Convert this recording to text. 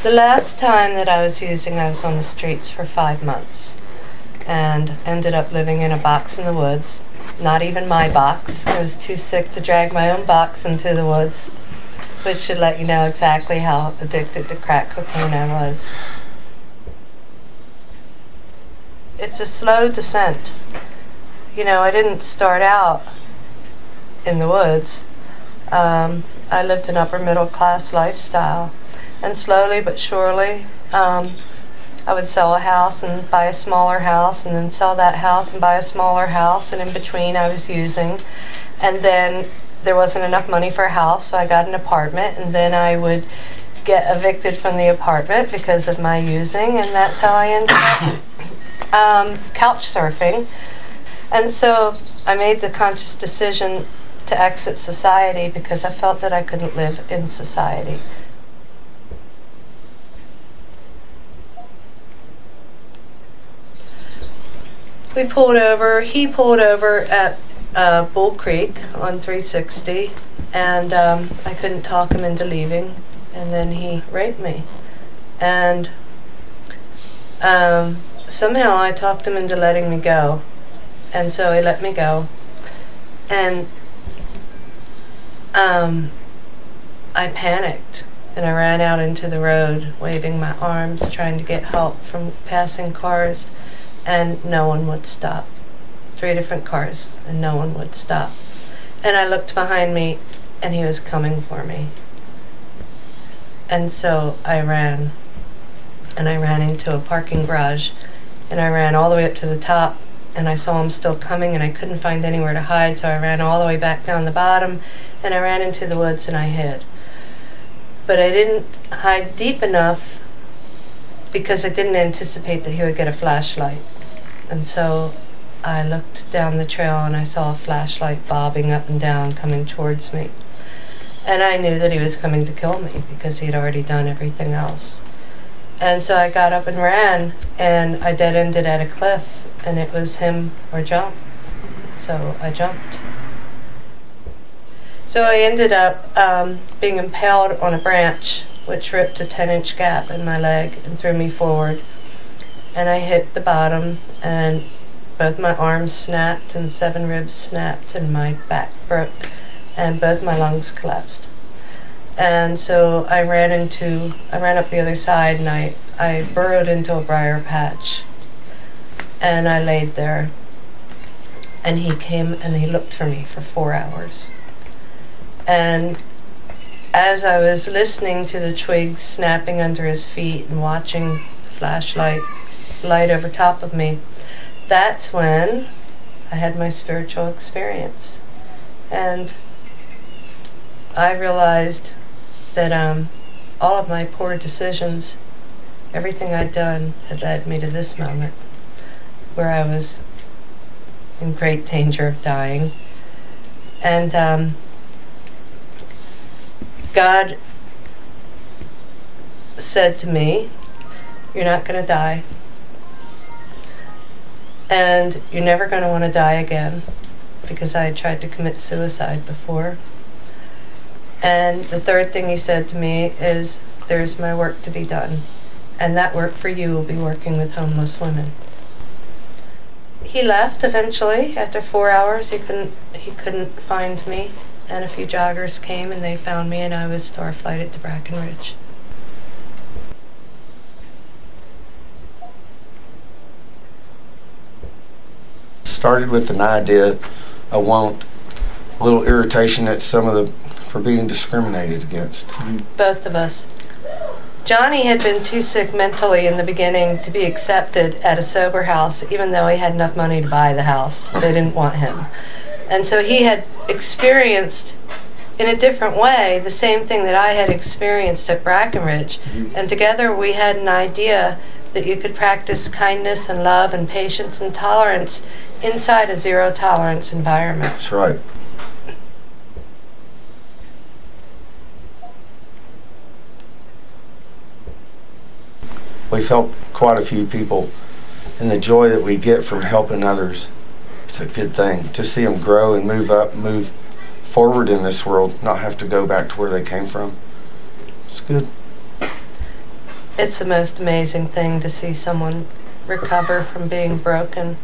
The last time that I was using, I was on the streets for 5 months and ended up living in a box in the woods. Not even my box. I was too sick to drag my own box into the woods, which should let you know exactly how addicted to crack cocaine I was. It's a slow descent. You know, I didn't start out in the woods. I lived an upper middle class lifestyle, and slowly but surely I would sell a house and buy a smaller house, and then sell that house and buy a smaller house, and in between I was using. And then there wasn't enough money for a house, so I got an apartment, and then I would get evicted from the apartment because of my using, and that's how I ended up couch surfing. And so I made the conscious decision to exit society because I felt that I couldn't live in society. He pulled over at Bull Creek on 360, and I couldn't talk him into leaving, and then he raped me. And somehow I talked him into letting me go, and so he let me go. And I panicked, and I ran out into the road, waving my arms, trying to get help from passing cars, and no one would stop. 3 different cars, and no one would stop. And I looked behind me, and he was coming for me. And so I ran, and I ran into a parking garage, and I ran all the way up to the top, and I saw him still coming, and I couldn't find anywhere to hide, so I ran all the way back down the bottom, and I ran into the woods, and I hid. But I didn't hide deep enough because I didn't anticipate that he would get a flashlight. And so I looked down the trail, and I saw a flashlight bobbing up and down coming towards me. And I knew that he was coming to kill me because he had already done everything else. And so I got up and ran, and I dead-ended at a cliff, and it was him or jump. So I jumped. So I ended up being impaled on a branch, which ripped a 10-inch gap in my leg and threw me forward. And I hit the bottom, and both my arms snapped, and 7 ribs snapped, and my back broke, and both my lungs collapsed. And so I ran up the other side, and I burrowed into a briar patch, and I laid there. And he came and he looked for me for 4 hours. And as I was listening to the twigs snapping under his feet and watching the flashlight light over top of me, that's when I had my spiritual experience. And I realized that all of my poor decisions, everything I'd done, had led me to this moment where I was in great danger of dying. And God said to me, "You're not going to die, and you're never going to want to die again," because I had tried to commit suicide before. And the third thing he said to me is, "There's my work to be done, and that work for you will be working with homeless women." He left eventually. After 4 hours, he couldn't find me, and a few joggers came and they found me, and I was star-flighted to Brackenridge. Started with an idea, I want a little irritation at for being discriminated against. Both of us. Johnny had been too sick mentally in the beginning to be accepted at a sober house, even though he had enough money to buy the house. They didn't want him. And so he had experienced, in a different way, the same thing that I had experienced at Brackenridge. And together we had an idea that you could practice kindness and love and patience and tolerance inside a zero-tolerance environment. That's right. We've helped quite a few people, and the joy that we get from helping others, it's a good thing. To see them grow and move up, move forward in this world, not have to go back to where they came from. It's good. it's the most amazing thing to see someone recover from being broken.